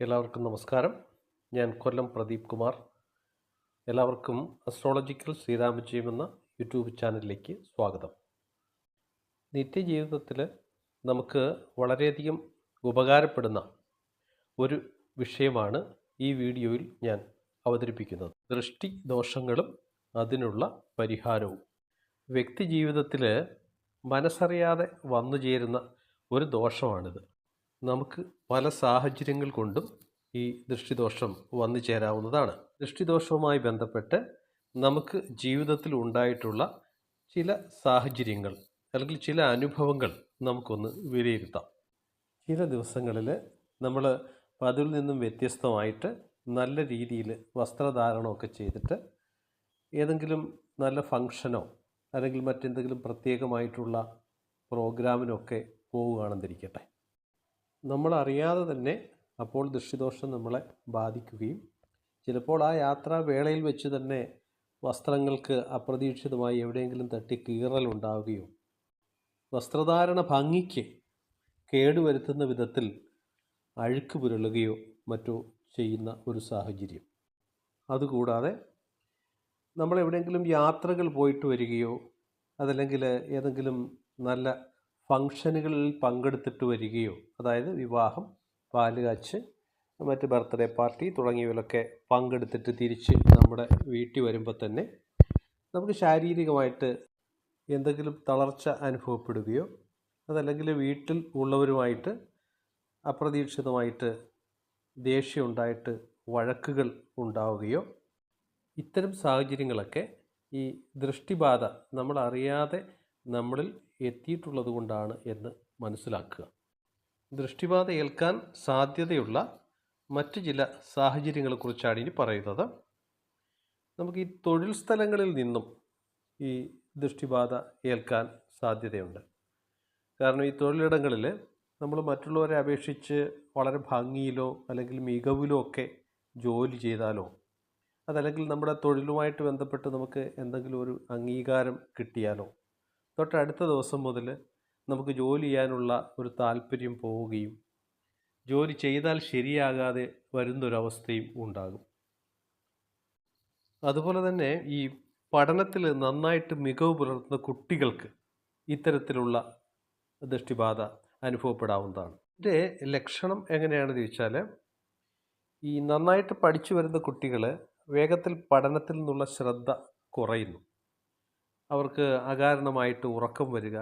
എല്ലാവർക്കും നമസ്കാരം. ഞാൻ കൊല്ലം പ്രദീപ് കുമാർ. എല്ലാവർക്കും അസ്ട്രോളജിക്കൽ ശ്രീരാമജയം എന്ന യൂട്യൂബ് ചാനലിലേക്ക് സ്വാഗതം. നിത്യജീവിതത്തിൽ നമുക്ക് വളരെയധികം ഉപകാരപ്പെടുന്ന ഒരു വിഷയമാണ് ഈ വീഡിയോയിൽ ഞാൻ അവതരിപ്പിക്കുന്നത്. ദൃഷ്ടി ദോഷങ്ങളും അതിനുള്ള പരിഹാരവും. വ്യക്തി ജീവിതത്തിൽ മനസ്സറിയാതെ വന്നു ചേരുന്ന ഒരു ദോഷമാണിത്. നമുക്ക് പല സാഹചര്യങ്ങൾ കൊണ്ടും ഈ ദൃഷ്ടിദോഷം വന്നു ചേരാവുന്നതാണ്. ദൃഷ്ടിദോഷവുമായി ബന്ധപ്പെട്ട് നമുക്ക് ജീവിതത്തിൽ ഉണ്ടായിട്ടുള്ള ചില സാഹചര്യങ്ങൾ അല്ലെങ്കിൽ ചില അനുഭവങ്ങൾ നമുക്കൊന്ന് വിലയിരുത്താം. ചില ദിവസങ്ങളിൽ നമ്മൾ പതിവിൽ നിന്നും വ്യത്യസ്തമായിട്ട് നല്ല രീതിയിൽ വസ്ത്രധാരണമൊക്കെ ചെയ്തിട്ട് ഏതെങ്കിലും നല്ല ഫങ്ഷനോ അല്ലെങ്കിൽ മറ്റെന്തെങ്കിലും പ്രത്യേകമായിട്ടുള്ള പ്രോഗ്രാമിനൊക്കെ പോവുകയാണെന്നിരിക്കട്ടെ. നമ്മളറിയാതെ തന്നെ അപ്പോൾ ദൃഷ്ടിദോഷം നമ്മളെ ബാധിക്കുകയും ചിലപ്പോൾ ആ യാത്രാവേളയിൽ വെച്ച് തന്നെ വസ്ത്രങ്ങൾക്ക് അപ്രതീക്ഷിതമായി എവിടെയെങ്കിലും തട്ടി കീറലുണ്ടാവുകയോ വസ്ത്രധാരണ ഭംഗിക്ക് കേടുവരുത്തുന്ന വിധത്തിൽ അഴുക്ക് പുരളുകയോ മറ്റോ ചെയ്യുന്ന ഒരു സാഹചര്യം. അതുകൂടാതെ നമ്മൾ എവിടെയെങ്കിലും യാത്രകൾ പോയിട്ട് വരികയോ അതല്ലെങ്കിൽ ഏതെങ്കിലും നല്ല ഫങ്ഷനുകളിൽ പങ്കെടുത്തിട്ട് വരികയോ, അതായത് വിവാഹം, പാലുകാച്ച്, മറ്റ് ബർത്ത്ഡേ പാർട്ടി തുടങ്ങിയവയിലൊക്കെ പങ്കെടുത്തിട്ട് തിരിച്ച് നമ്മുടെ വീട്ടിൽ വരുമ്പോൾ തന്നെ നമുക്ക് ശാരീരികമായിട്ട് എന്തെങ്കിലും തളർച്ച അനുഭവപ്പെടുകയോ അതല്ലെങ്കിൽ വീട്ടിൽ ഉള്ളവരുമായിട്ട് അപ്രതീക്ഷിതമായിട്ട് ദേഷ്യം ഉണ്ടായിട്ട് വഴക്കുകൾ ഉണ്ടാവുകയോ, ഇത്തരം സാഹചര്യങ്ങളൊക്കെ ഈ ദൃഷ്ടിബാധ നമ്മളറിയാതെ നമ്മളിൽ എത്തിയിട്ടുള്ളത് കൊണ്ടാണ് എന്ന് മനസ്സിലാക്കുക. ദൃഷ്ടിബാധ ഏൽക്കാൻ സാധ്യതയുള്ള മറ്റ് ചില സാഹചര്യങ്ങളെക്കുറിച്ചാണ് ഇനി പറയുന്നത്. നമുക്ക് ഈ തൊഴിൽ സ്ഥലങ്ങളിൽ നിന്നും ഈ ദൃഷ്ടിബാധ ഏൽക്കാൻ സാധ്യതയുണ്ട്. കാരണം ഈ തൊഴിലിടങ്ങളിൽ നമ്മൾ മറ്റുള്ളവരെ അപേക്ഷിച്ച് വളരെ ഭംഗിയിലോ അല്ലെങ്കിൽ മികവിലോ ഒക്കെ ജോലി ചെയ്താലോ അതല്ലെങ്കിൽ നമ്മുടെ തൊഴിലുമായിട്ട് ബന്ധപ്പെട്ട് നമുക്ക് എന്തെങ്കിലും ഒരു അംഗീകാരം കിട്ടിയാലോ തൊട്ടടുത്ത ദിവസം മുതൽ നമുക്ക് ജോലി ചെയ്യാനുള്ള ഒരു താല്പര്യം പോവുകയും ജോലി ചെയ്താൽ ശരിയാകാതെ വരുന്നൊരവസ്ഥയും ഉണ്ടാകും. അതുപോലെ തന്നെ ഈ പഠനത്തിൽ നന്നായിട്ട് മികവ് പുലർത്തുന്ന കുട്ടികൾക്ക് ഇത്തരത്തിലുള്ള ദൃഷ്ടിബാധ അനുഭവപ്പെടാവുന്നതാണ്. ഇതിൻ്റെ ലക്ഷണം എങ്ങനെയാണെന്ന് ചോദിച്ചാൽ, ഈ നന്നായിട്ട് പഠിച്ചു വരുന്ന കുട്ടികൾ വേഗത്തിൽ പഠനത്തിൽ നിന്നുള്ള ശ്രദ്ധ കുറയുന്നു. അവർക്ക് അകാരണമായിട്ട് ഉറക്കം വരിക,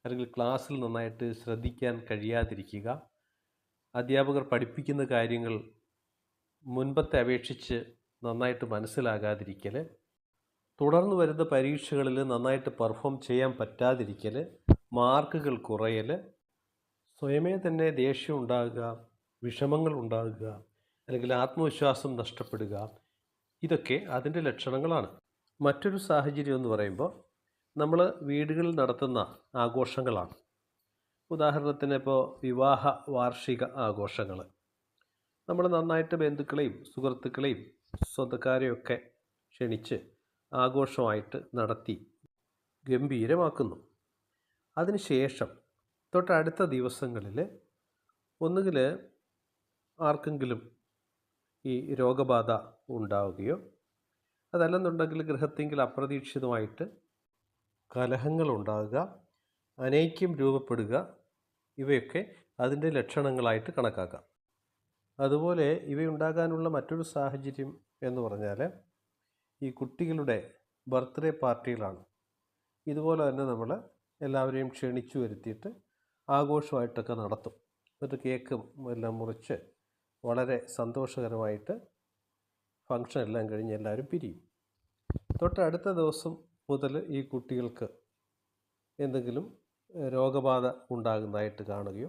അല്ലെങ്കിൽ ക്ലാസ്സിൽ നന്നായിട്ട് ശ്രദ്ധിക്കാൻ കഴിയാതിരിക്കുക, അധ്യാപകർ പഠിപ്പിക്കുന്ന കാര്യങ്ങൾ മുൻപത്തെ അപേക്ഷിച്ച് നന്നായിട്ട് മനസ്സിലാകാതിരിക്കൽ, തുടർന്ന് വരുന്ന പരീക്ഷകളിൽ നന്നായിട്ട് പെർഫോം ചെയ്യാൻ പറ്റാതിരിക്കൽ, മാർക്കുകൾ കുറയൽ, സ്വയമേ തന്നെ ദേഷ്യം ഉണ്ടാകുക, വിഷമങ്ങൾ ഉണ്ടാകുക, അല്ലെങ്കിൽ ആത്മവിശ്വാസം നഷ്ടപ്പെടുക, ഇതൊക്കെ അതിൻ്റെ ലക്ഷണങ്ങളാണ്. മറ്റൊരു സാഹചര്യം എന്ന് പറയുമ്പോൾ നമ്മൾ വീടുകളിൽ നടത്തുന്ന ആഘോഷങ്ങളാണ്. ഉദാഹരണത്തിന് ഇപ്പോൾ വിവാഹ വാർഷിക ആഘോഷങ്ങൾ നമ്മൾ നന്നായിട്ട് ബന്ധുക്കളെയും സുഹൃത്തുക്കളെയും സ്വന്തക്കാരെയൊക്കെ ക്ഷണിച്ച് ആഘോഷമായിട്ട് നടത്തി ഗംഭീരമാക്കുന്നു. അതിനുശേഷം തൊട്ടടുത്ത ദിവസങ്ങളിൽ ഒന്നുകിൽ ആർക്കെങ്കിലും ഈ രോഗബാധ ഉണ്ടാവുകയോ അതല്ലെന്നുണ്ടെങ്കിൽ ഗൃഹത്തെങ്കിൽ അപ്രതീക്ഷിതമായിട്ട് കലഹങ്ങളുണ്ടാകുക, അനൈക്യം രൂപപ്പെടുക, ഇവയൊക്കെ അതിൻ്റെ ലക്ഷണങ്ങളായിട്ട് കണക്കാക്കാം. അതുപോലെ ഇവയുണ്ടാകാനുള്ള മറ്റൊരു സാഹചര്യം എന്ന് പറഞ്ഞാൽ ഈ കുട്ടികളുടെ ബർത്ത്ഡേ പാർട്ടികളാണ്. ഇതുപോലെ തന്നെ നമ്മൾ എല്ലാവരെയും ക്ഷണിച്ചു വരുത്തിയിട്ട് ആഘോഷമായിട്ടൊക്കെ നടത്തും. എന്നിട്ട് കേക്കും എല്ലാം മുറിച്ച് വളരെ സന്തോഷകരമായിട്ട് ഫങ്ഷൻ എല്ലാം കഴിഞ്ഞ് എല്ലാവരും പിരിയും. തൊട്ടടുത്ത ദിവസം മുതൽ ഈ കുട്ടികൾക്ക് എന്തെങ്കിലും രോഗബാധ ഉണ്ടാകുന്നതായിട്ട് കാണുകയോ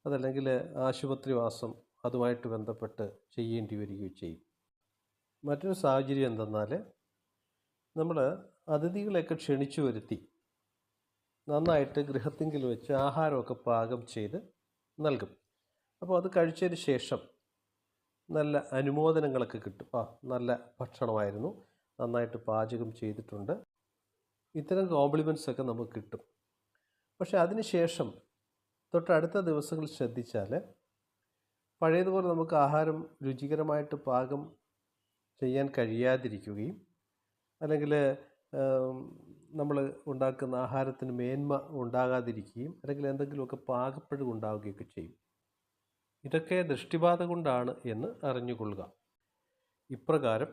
അതല്ലെങ്കിൽ ആശുപത്രിവാസം അതുമായിട്ട് ബന്ധപ്പെട്ട് ചെയ്യേണ്ടി വരികയോ ചെയ്യും. മറ്റൊരു സാഹചര്യം എന്തെന്നാൽ നമ്മൾ അതിഥികളെയൊക്കെ ക്ഷണിച്ചു വരുത്തി നന്നായിട്ട് ഗൃഹത്തിങ്കിൽ വെച്ച് ആഹാരമൊക്കെ പാകം ചെയ്ത് നൽകും. അപ്പോൾ അത് കഴിച്ചതിന് ശേഷം നല്ല അനുമോദനങ്ങളൊക്കെ കിട്ടും. നല്ല ഭക്ഷണമായിരുന്നു, നന്നായിട്ട് പാചകം ചെയ്തിട്ടുണ്ട്, ഇത്തരം കോംപ്ലിമെൻറ്റ്സൊക്കെ നമുക്ക് കിട്ടും. പക്ഷെ അതിനുശേഷം തൊട്ടടുത്ത ദിവസങ്ങൾ ശ്രദ്ധിച്ചാൽ പഴയതുപോലെ നമുക്ക് ആഹാരം രുചികരമായിട്ട് പാകം ചെയ്യാൻ കഴിയാതിരിക്കുകയും അല്ലെങ്കിൽ നമ്മൾ ഉണ്ടാക്കുന്ന ആഹാരത്തിന് മേന്മ ഉണ്ടാകാതിരിക്കുകയും അല്ലെങ്കിൽ എന്തെങ്കിലുമൊക്കെ പാകപ്പിഴവ് ഉണ്ടാവുകയൊക്കെ ചെയ്യും. ഇതൊക്കെ ദൃഷ്ടിബാധ കൊണ്ടാണ് എന്ന് അറിഞ്ഞുകൊള്ളുക. ഇപ്രകാരം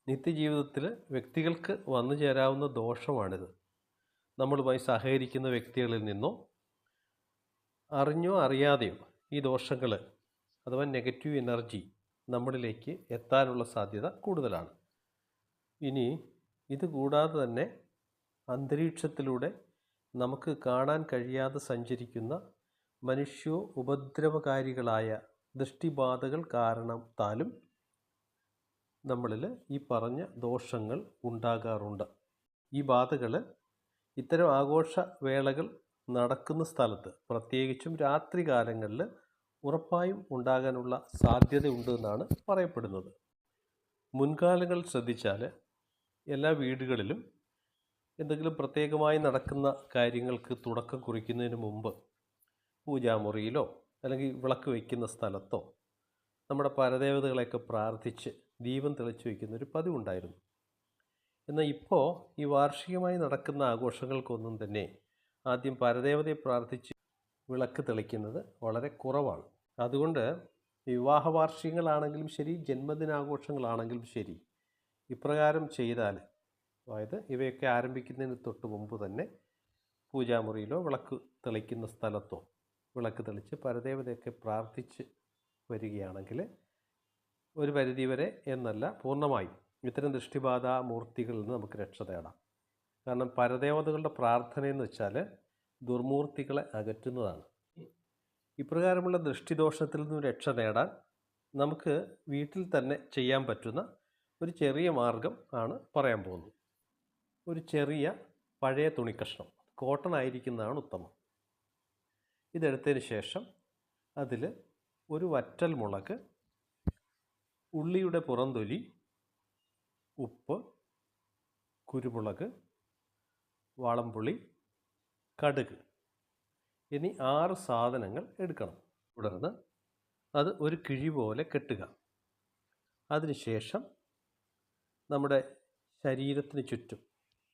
നിത്യജീവിതത്തിൽ വ്യക്തികൾക്ക് വന്നു ചേരാവുന്ന ദോഷമാണിത്. നമ്മളുമായി സഹകരിക്കുന്ന വ്യക്തികളിൽ നിന്നോ അറിഞ്ഞോ അറിയാതെയോ ഈ ദോഷങ്ങൾ അഥവാ നെഗറ്റീവ് എനർജി നമ്മളിലേക്ക് എത്താനുള്ള സാധ്യത കൂടുതലാണ്. ഇനി ഇത് കൂടാതെ തന്നെ അന്തരീക്ഷത്തിലൂടെ നമുക്ക് കാണാൻ കഴിയാതെ സഞ്ചരിക്കുന്ന മനുഷ്യോ ഉപദ്രവകാരികളായ ദൃഷ്ടിബാധകൾ കാരണത്താലും നമ്മളിൽ ഈ പറഞ്ഞ ദോഷങ്ങൾ ഉണ്ടാകാറുണ്ട്. ഈ ബാധകൾ ഇത്തരം ആഘോഷവേളകൾ നടക്കുന്ന സ്ഥലത്ത്, പ്രത്യേകിച്ചും രാത്രി കാലങ്ങളിൽ ഉറപ്പായും ഉണ്ടാകാനുള്ള സാധ്യതയുണ്ട് എന്നാണ് പറയപ്പെടുന്നത്. മുൻകാലങ്ങൾ ശ്രദ്ധിച്ചാൽ എല്ലാ വീടുകളിലും എന്തെങ്കിലും പ്രത്യേകമായി നടക്കുന്ന കാര്യങ്ങൾക്ക് തുടക്കം കുറിക്കുന്നതിന് മുമ്പ് പൂജാമുറിയിലോ അല്ലെങ്കിൽ വിളക്ക് വയ്ക്കുന്ന സ്ഥലത്തോ നമ്മുടെ പരദേവതകളെയൊക്കെ പ്രാർത്ഥിച്ച് ദീപം തെളിച്ച് വയ്ക്കുന്നൊരു പതിവുണ്ടായിരുന്നു. എന്നാൽ ഇപ്പോൾ ഈ വാർഷികമായി നടക്കുന്ന ആഘോഷങ്ങൾക്കൊന്നും തന്നെ ആദ്യം പരദേവതയെ പ്രാർത്ഥിച്ച് വിളക്ക് തെളിക്കുന്നത് വളരെ കുറവാണ്. അതുകൊണ്ട് വിവാഹ വാർഷികങ്ങളാണെങ്കിലും ശരി, ജന്മദിനാഘോഷങ്ങളാണെങ്കിലും ശരി, ഇപ്രകാരം ചെയ്താൽ, അതായത് ഇവയൊക്കെ ആരംഭിക്കുന്നതിന് തൊട്ട് മുമ്പ് തന്നെ പൂജാമുറിയിലോ വിളക്ക് തെളിക്കുന്ന സ്ഥലത്തോ വിളക്ക് തെളിച്ച് പരദേവതയൊക്കെ പ്രാർത്ഥിച്ച് വരികയാണെങ്കിൽ ഒരു പരിധിവരെ എന്നല്ല പൂർണ്ണമായും ഇത്തരം ദൃഷ്ടിബാധ മൂർത്തികളിൽ നിന്ന് നമുക്ക് രക്ഷ തേടാം. കാരണം പരദേവതകളുടെ പ്രാർത്ഥനയെന്ന് വെച്ചാൽ ദുർമൂർത്തികളെ അകറ്റുന്നതാണ്. ഇപ്രകാരമുള്ള ദൃഷ്ടിദോഷത്തിൽ നിന്ന് രക്ഷ നേടാൻ നമുക്ക് വീട്ടിൽ തന്നെ ചെയ്യാൻ പറ്റുന്ന ഒരു ചെറിയ മാർഗം ആണ് പറയാൻ പോകുന്നത്. ഒരു ചെറിയ പഴയ തുണിക്കഷ്ണം, കോട്ടൺ ആയിരിക്കുന്നതാണ് ഉത്തമം. ഇതെടുത്തതിന് ശേഷം അതിൽ ഒരു വറ്റൽ മുളക്, ഉള്ളിയുടെ പുറംതൊലി, ഉപ്പ്, കുരുമുളക്, വാളംപുളി, കടുക് എന്നീ 6 സാധനങ്ങൾ എടുക്കണം. തുടർന്ന് അത് ഒരു കിഴി പോലെ കെട്ടുക. അതിനുശേഷം നമ്മുടെ ശരീരത്തിന് ചുറ്റും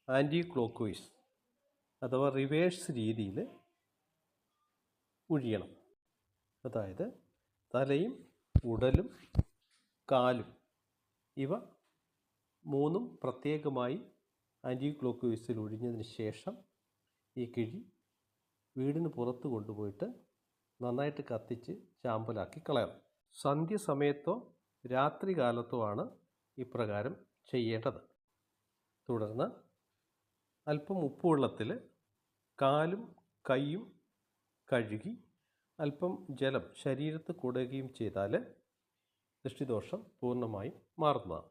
ആൻറ്റി ക്ലോക്ക് വൈസ് അഥവാ റിവേഴ്സ് രീതിയിൽ ഉഴിയണം. അതായത് തലയും ഉടലും കാലും ഇവ 3 പ്രത്യേകമായി ആൻറ്റി ക്ലോക്ക് വൈസിൽ ഒഴിഞ്ഞതിന് ശേഷം ഈ കിഴി വീടിന് പുറത്ത് കൊണ്ടുപോയിട്ട് നന്നായിട്ട് കത്തിച്ച് ചാമ്പലാക്കി കളയണം. സന്ധ്യ സമയത്തോ രാത്രി കാലത്തോ ആണ് ഇപ്രകാരം ചെയ്യേണ്ടത്. തുടർന്ന് അല്പം ഉപ്പുവെള്ളത്തിൽ കാലും കൈയും കഴുകി അല്പം ജലം ശരീരത്ത് കൊടുകയും ചെയ്താൽ ദൃഷ്ടിദോഷം പൂർണ്ണമായും മാറുന്നതാണ്.